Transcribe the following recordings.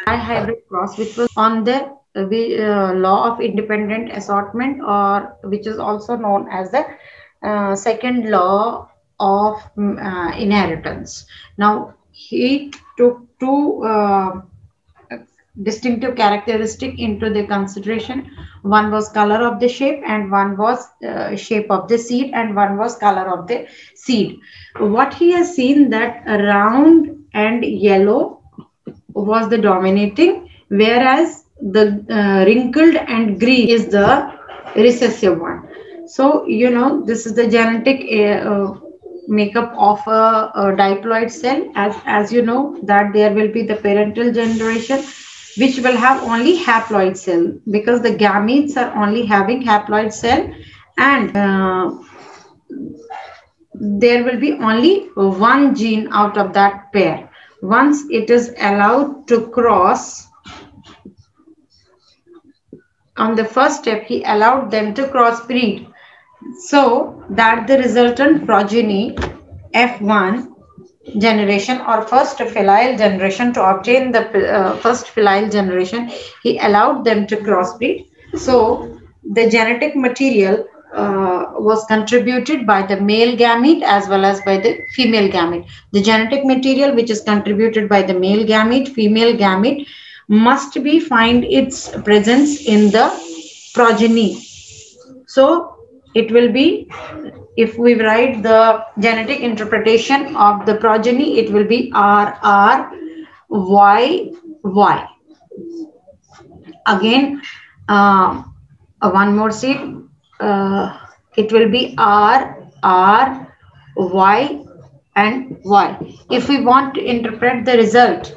hybrid cross, which was on the law of independent assortment, or which is also known as the second law of inheritance. Now, he took two distinctive characteristic into the consideration. One was color of the shape, and one was shape of the seed, and one was color of the seed. What he has seen that round and yellow was the dominating, whereas the wrinkled and green is the recessive one. So, you know, this is the genetic makeup of a diploid cell. As you know, that there will be the parental generation, which will have only haploid cell, because the gametes are only having haploid cell, and there will be only one gene out of that pair. Once it is allowed to cross, on the first step, he allowed them to crossbreed, so that the resultant progeny F1 generation, or first filial generation, to obtain the first filial generation, he allowed them to crossbreed. So the genetic material was contributed by the male gamete as well as by the female gamete. The genetic material which is contributed by the male gamete, female gamete, must be find its presence in the progeny. So it will be, if we write the genetic interpretation of the progeny, it will be RR Y Y. Again, one more seed, it will be R R Y and Y. If we want to interpret the result,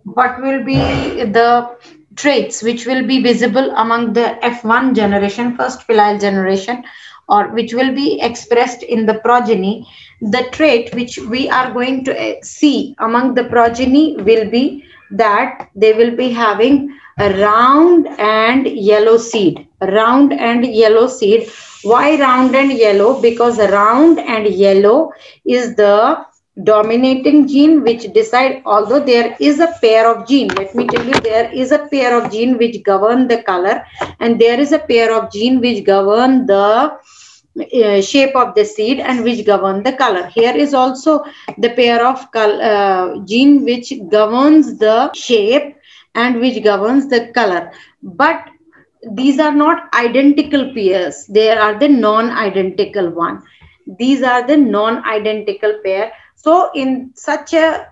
what will be the traits which will be visible among the F1 generation, first filial generation, or which will be expressed in the progeny? The trait which we are going to see among the progeny will be that they will be having a round and yellow seed. Round and yellow seed. Why round and yellow? Because round and yellow is the dominating gene which decide, although there is a pair of gene, let me tell you, there is a pair of gene which govern the color, and there is a pair of gene which govern the shape of the seed and which govern the color. Here is also the pair of gene which governs the shape and which governs the color, but these are not identical pairs. They are the non-identical one. These are the non-identical pair. So in such a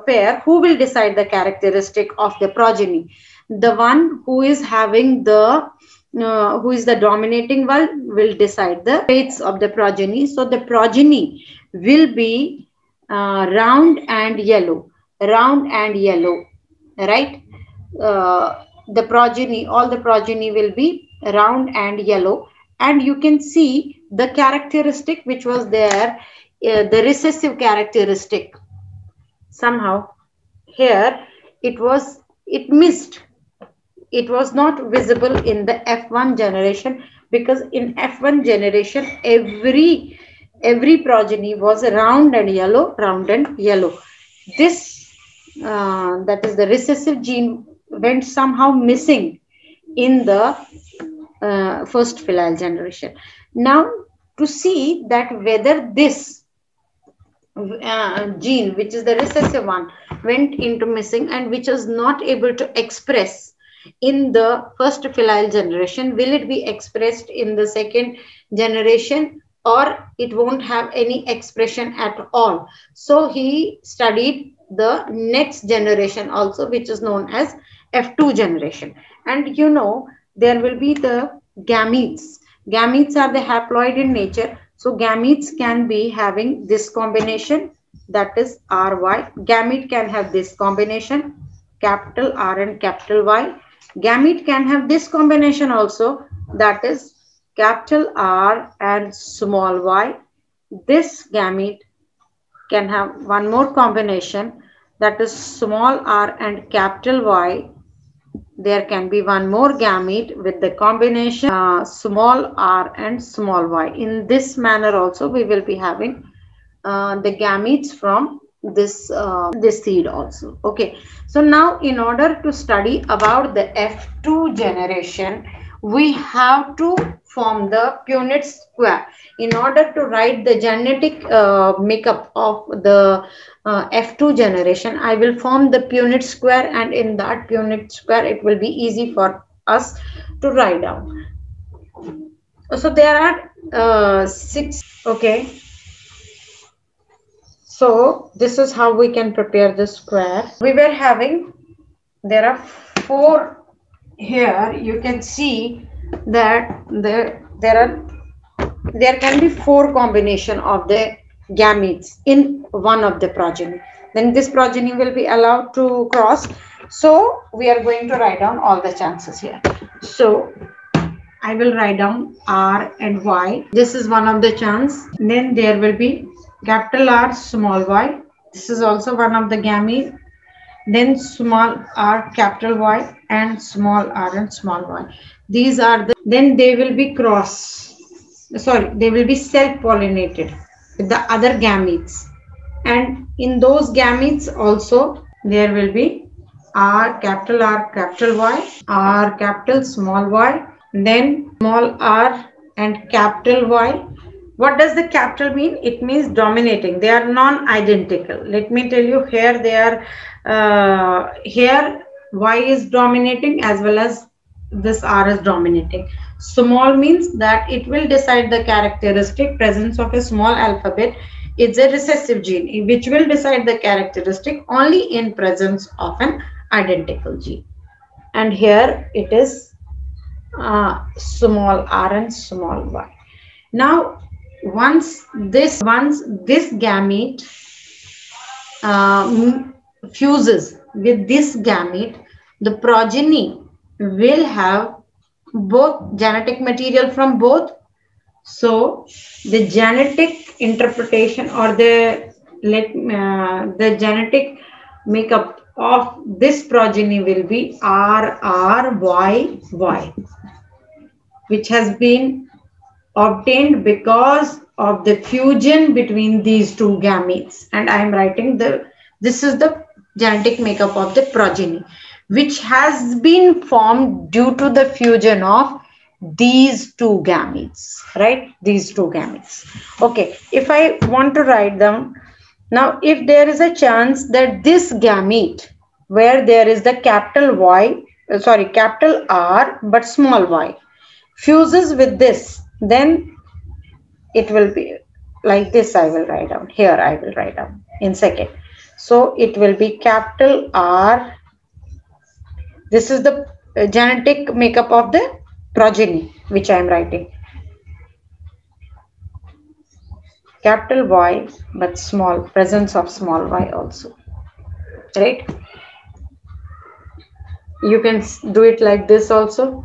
pair, who will decide the characteristic of the progeny? The one who is having the who is the dominating one will decide the traits of the progeny. So the progeny will be round and yellow, right? The progeny, all the progeny will be round and yellow, and you can see the characteristic which was there, the recessive characteristic. Somehow here it missed. It was not visible in the F1 generation, because in F1 generation every progeny was round and yellow, This that is the recessive gene went somehow missing in the first filial generation. Now, to see that whether this gene, which is the recessive one, went into missing and which was not able to express in the first filial generation, will it be expressed in the second generation, or it won't have any expression at all? So he studied the next generation also, which is known as F2 generation. And you know, there will be the gametes. Gametes are the haploid in nature. So gametes can be having this combination, that is RY. Gamete can have this combination, capital R and capital Y. Gamete can have this combination also, that is capital R and small y. This gamete can have one more combination, that is small r and capital Y. There can be one more gamete with the combination small r and small y. In this manner also we will be having the gametes from this seed also. Okay, so now in order to study about the F2 generation, we have to form the Punnett square. In order to write the genetic makeup of the F2 generation, I will form the Punnett square, and in that Punnett square it will be easy for us to write down. So there are 6. Okay, so this is how we can prepare the square. We were having, there are 4 here. You can see that there can be 4 combination of the gametes in one of the progeny. Then this progeny will be allowed to cross. So we are going to write down all the chances here. So I will write down R and Y. This is one of the chance. Then there will be capital R, small y. This is also one of the gamete. Then small r, capital Y, and small r and small y. These are the, then they will be they will be self-pollinated with the other gametes. And in those gametes also there will be R, capital Y, R, capital small y, then small r and capital Y. What does the capital mean? It means dominating. They are non-identical. Let me tell you, here they are, here Y is dominating as well as this R is dominating. Small means that it will decide the characteristic. Presence of a small alphabet is a recessive gene which will decide the characteristic only in presence of an identical gene. And here it is small r and small y. Now once this gamete fuses with this gamete, the progeny will have both genetic material from both. So the genetic interpretation or the genetic makeup of this progeny will be RRYY, which has been obtained because of the fusion between these 2 gametes. And I am writing this is the genetic makeup of the progeny, which has been formed due to the fusion of these 2 gametes, right? These 2 gametes. Okay, if I want to write them now, if there is a chance that this gamete where there is the capital R but small y fuses with this, then it will be like this. I will write down here. I will write down in second. So it will be capital R. This is the genetic makeup of the progeny which I am writing. Capital Y but small, presence of small y also, right? You can do it like this also.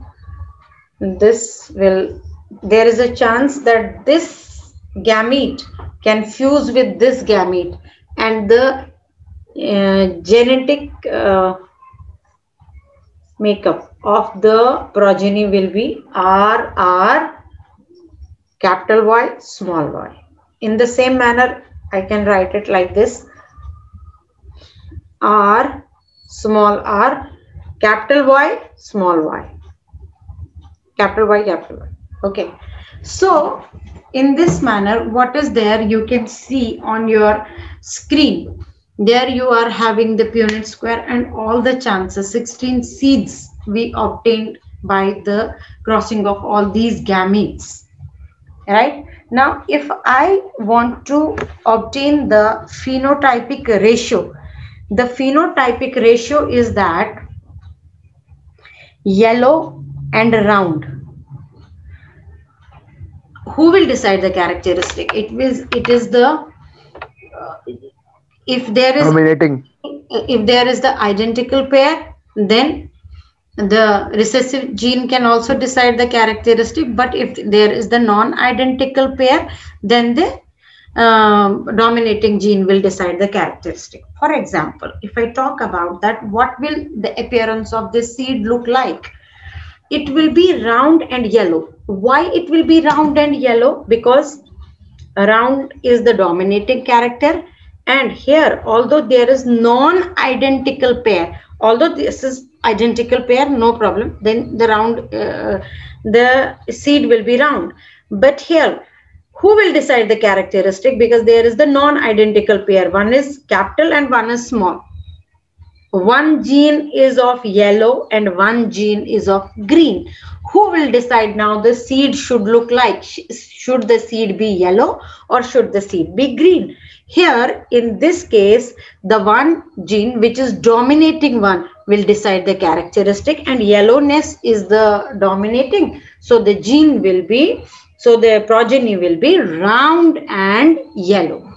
This will, there is a chance that this gamete can fuse with this gamete, and the genetic makeup of the progeny will be RR, capital Y, small y. In the same manner, I can write it like this: R, small r, capital Y, small y, capital Y, capital Y. Okay, so in this manner, what is there, you can see on your screen. There you are having the Punnett square and all the chances, 16 seeds we obtained by the crossing of all these gametes, right? Now, if I want to obtain the phenotypic ratio, the phenotypic ratio is that yellow and round. Who will decide the characteristic? It is the if there is dominating. If there is the identical pair, then the recessive gene can also decide the characteristic. But if there is the non-identical pair, then the dominating gene will decide the characteristic. For example, if I talk about that, what will the appearance of this seed look like? It will be round and yellow. Why it will be round and yellow? Because round is the dominating character And here, although there is non-identical pair, although this is identical pair, no problem, then the round, the seed will be round. But here, who will decide the characteristic? Because there is the non-identical pair. One is capital and one is small. One gene is of yellow and one gene is of green. Who will decide now the seed should look like? Should the seed be yellow or should the seed be green? Here, in this case, the one gene which is dominating one will decide the characteristic, and yellowness is the dominating. So the gene will be, so the progeny will be round and yellow.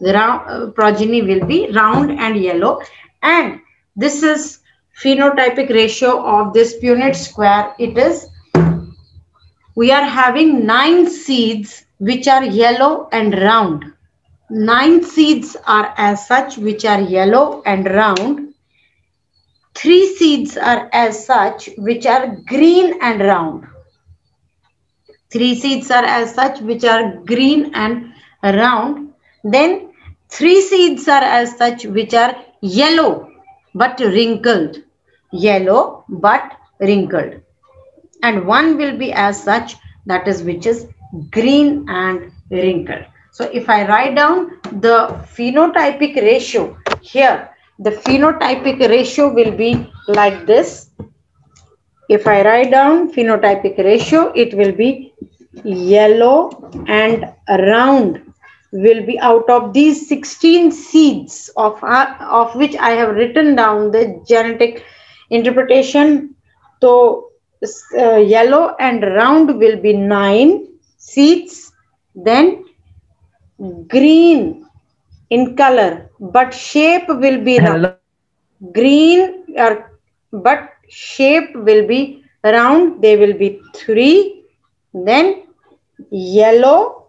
The progeny will be round and yellow. And this is phenotypic ratio of this Punnett square. It is, we are having 9 seeds which are yellow and round. 9 seeds are as such which are yellow and round. 3 seeds are as such which are green and round. 3 seeds are as such which are green and round. Then 3 seeds are as such which are yellow but wrinkled. Yellow but wrinkled. And one will be as such, that is which is green and wrinkled. So if I write down the phenotypic ratio here, the phenotypic ratio will be like this. If I write down phenotypic ratio, it will be yellow and round will be out of these 16 seeds of which I have written down the genetic interpretation. So yellow and round will be 9 seeds. Then green in color, but shape will be round. Green but shape will be round. They will be 3. Then yellow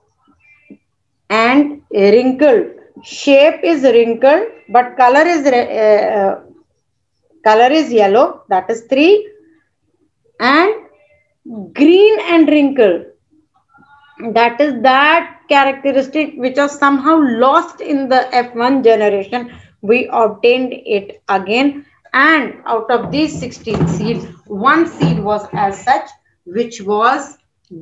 and wrinkled. Shape is wrinkled, but color is yellow. That is 3. And green and wrinkled. That is that characteristic which was somehow lost in the F1 generation. We obtained it again, and out of these 16 seeds, 1 seed was as such which was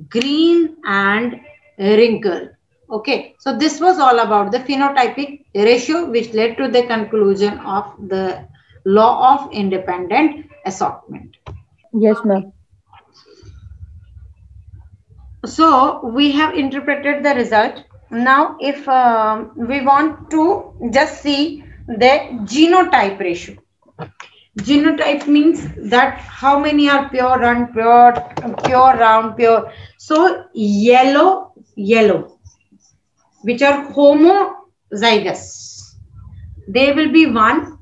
green and wrinkled. Okay, so this was all about the phenotypic ratio, which led to the conclusion of the law of independent assortment. Yes, ma'am. So we have interpreted the result. Now if we want to just see the genotype ratio. Genotype means that how many are pure, unpure, pure, round, pure. So yellow, which are homozygous, they will be 1.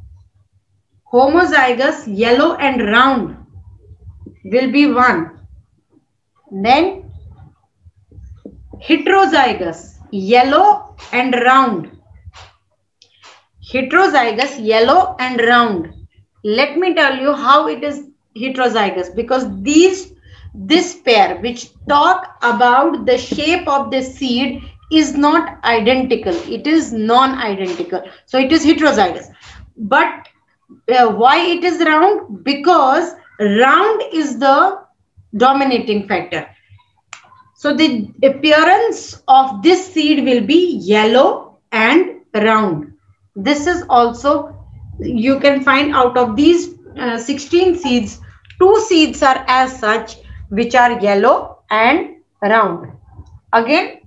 Homozygous yellow and round will be 1. Then heterozygous yellow and round. Heterozygous yellow and round. Let me tell you how it is heterozygous, because this pair which talk about the shape of the seed is not identical. It is non-identical. So it is heterozygous. But why it is round? Because round is the dominating factor. So the appearance of this seed will be yellow and round. This is also, you can find out of these 16 seeds, 2 seeds are as such which are yellow and round. Again,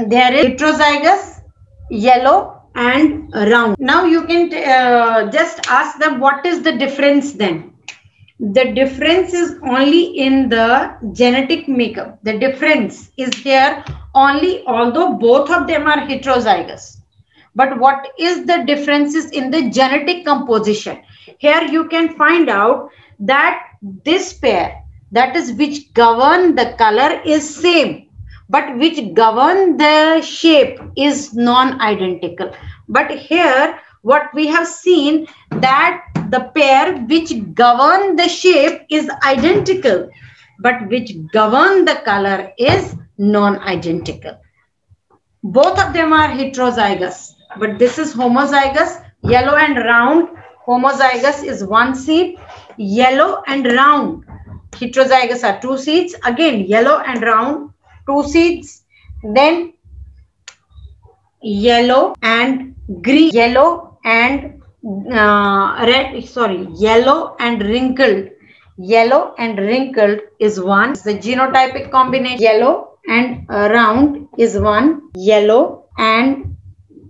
there is heterozygous yellow and round. Now you can just ask them, what is the difference then? The difference is only in the genetic makeup. The difference is here only, although both of them are heterozygous. But what is the differences in the genetic composition? Here you can find out that this pair, that is which govern the color, is same, but which govern the shape is non-identical. But here what we have seen, that the pair which govern the shape is identical, but which govern the color is non-identical. Both of them are heterozygous. but this is homozygous. Yellow and round homozygous is 1 seed. Yellow and round heterozygous are 2 seeds. Again, yellow and round 2 seeds. Then yellow and green, yellow and yellow and wrinkled. Yellow and wrinkled is 1. The genotypic combination. Yellow and round is 1. Yellow and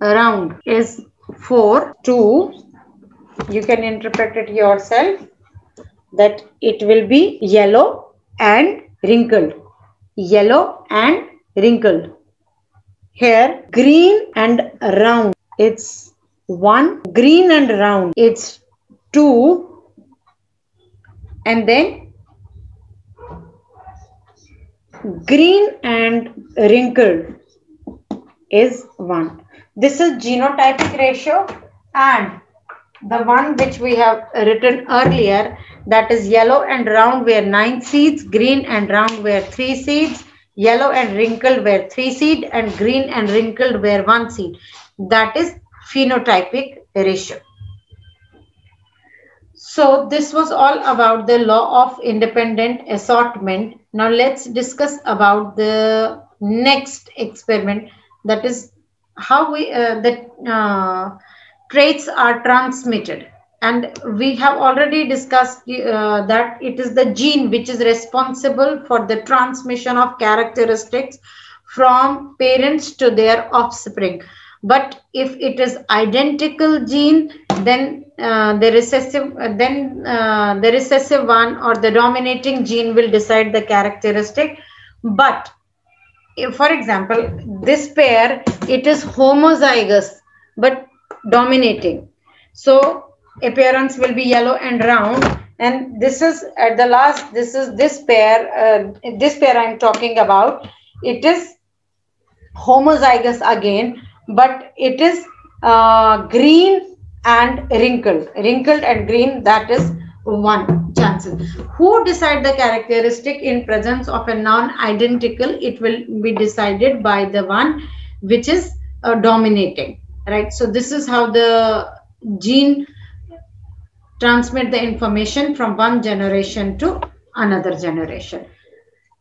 round is 4. 2. You can interpret it yourself that it will be yellow and wrinkled. Yellow and wrinkled. Here green and round, it's 1. Green and round, it's 2. And then green and wrinkled is 1. This is genotypic ratio, and the one which we have written earlier, that is yellow and round were 9 seeds, green and round were 3 seeds, yellow and wrinkled were 3 seed, and green and wrinkled were 1 seed. That is phenotypic ratio. So this was all about the law of independent assortment. Now let's discuss about the next experiment, that is how we traits are transmitted. And we have already discussed that it is the gene which is responsible for the transmission of characteristics from parents to their offspring. But if it is identical gene, then the recessive one or the dominating gene will decide the characteristic. But if, for example, this pair, it is homozygous but dominating, so appearance will be yellow and round. And this is at the last, this is this pair I am talking about. It is homozygous again, but it is green and wrinkled and green, that is 1 chances. Who decide the characteristic in presence of a non-identical? It will be decided by the one which is dominating, right? So this is how the gene transmit the information from one generation to another generation.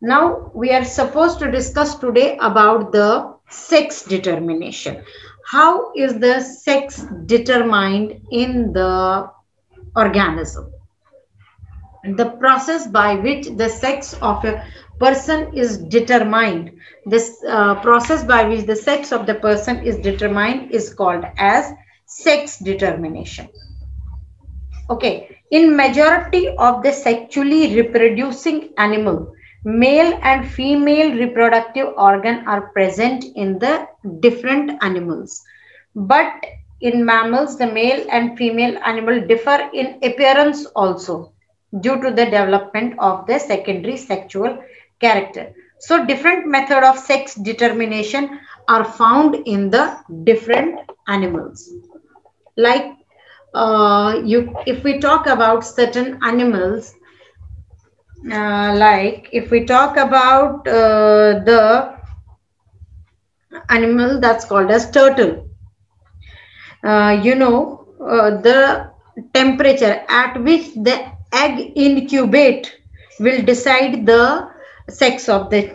Now we are supposed to discuss today about the sex determination. How is the sex determined in the organism? The process by which the sex of a person is determined, this process by which the sex of the person is determined is called as sex determination. Okay, in majority of the sexually reproducing animal, male and female reproductive organ are present in the different animals. But in mammals, the male and female animal differ in appearance also due to the development of the secondary sexual character. So different method of sex determination are found in the different animals. Like if we talk about certain animals, like if we talk about the animal that's called as turtle, the temperature at which the egg incubate will decide the sex of the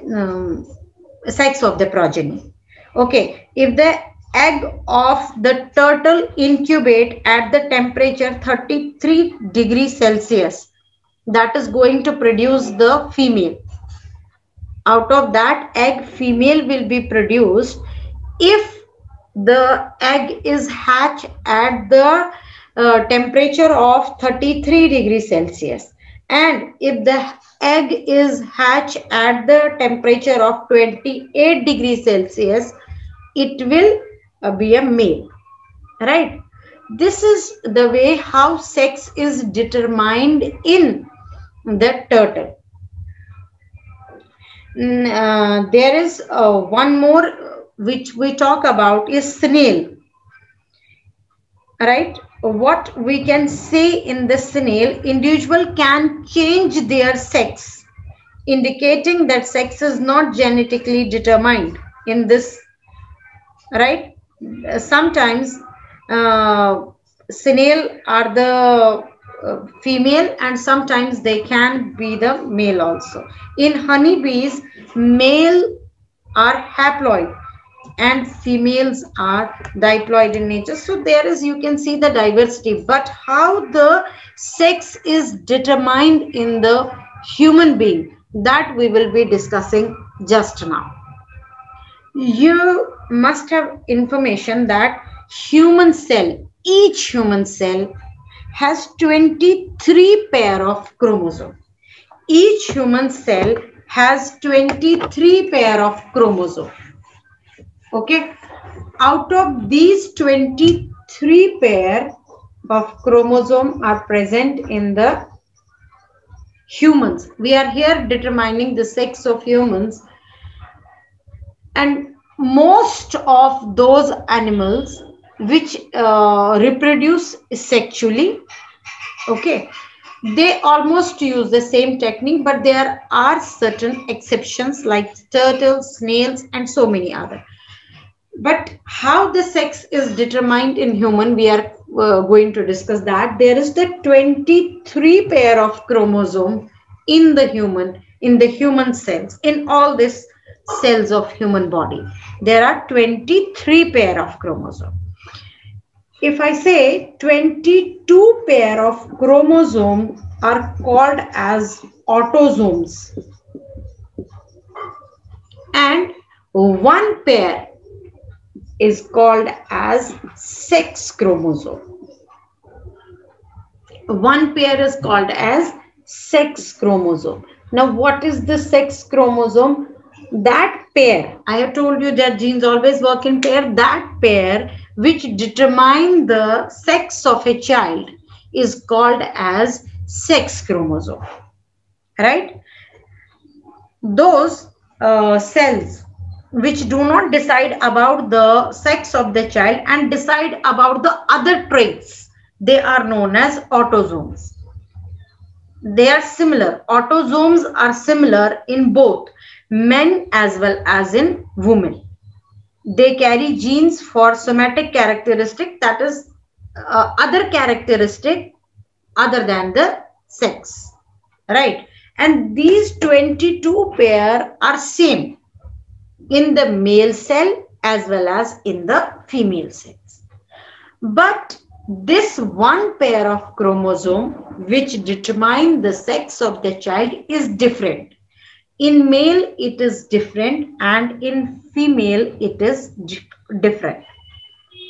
progeny. Okay, if the egg of the turtle incubate at the temperature 33 degrees Celsius, that is going to produce the female. Out of that egg, female will be produced if the egg is hatched at the temperature of 33 degrees Celsius. And if the egg is hatched at the temperature of 28 degrees Celsius, it will be a male, right? This is the way how sex is determined in the turtle. There is one more which we talk about is snail, right? What we can say in the snail, individual can change their sex, indicating that sex is not genetically determined in this, right? sometimes Snail are the female, and sometimes they can be the male also. In honeybees, male are haploid and females are diploid in nature. So there is, you can see the diversity, but how the sex is determined in the human being, that we will be discussing just now. You must have information that human cell, each human cell has 23 pair of chromosomes. Each human cell has 23 pair of chromosomes. Okay. Out of these 23 pair of chromosome are present in the humans. We are here determining the sex of humans, and most of those animals which reproduce sexually, okay, they almost use the same technique, but there are certain exceptions like turtles, snails, and so many other. But how the sex is determined in human, we are going to discuss that. There is the 23 pair of chromosome in the human cells, in all these cells of human body. There are 23 pair of chromosome. If I say 22 pair of chromosome are called as autosomes, and one pair is called as sex chromosome. One pair is called as sex chromosome. Now, what is the sex chromosome? That pair, I have told you that genes always work in pair. That pair which determine the sex of a child is called as sex chromosome, right? Those cells which do not decide about the sex of the child and decide about the other traits, they are known as autosomes. They are similar. Autosomes are similar in both men as well as in women. They carry genes for somatic characteristic, that is other characteristic other than the sex, right? And these 22 pair are same in the male cell as well as in the female cells. But this one pair of chromosome which determine the sex of the child is different. In male it is different and in female it is different.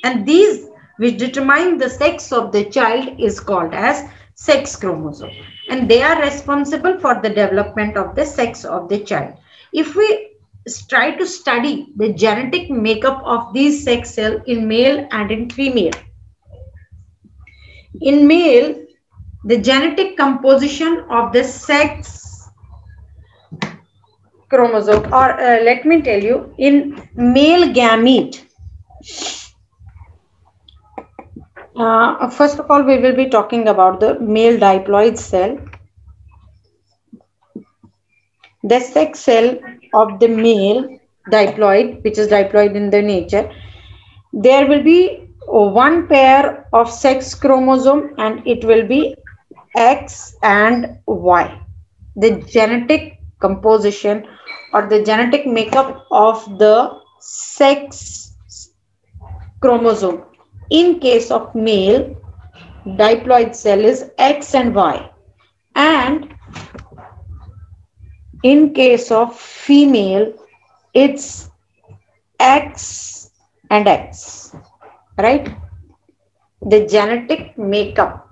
And these which determine the sex of the child is called as sex chromosome. And they are responsible for the development of the sex of the child. If we try to study the genetic makeup of these sex cells in male and in female. In male, the genetic composition of the sex chromosome, or let me tell you, in male gamete, first of all, we will be talking about the male diploid cell. The sex cell of the male diploid, which is diploid in the nature, there will be one pair of sex chromosome and it will be X and Y. The genetic composition or the genetic makeup of the sex chromosome in case of male diploid cell is X and Y, and in case of female it's X and X, right? The genetic makeup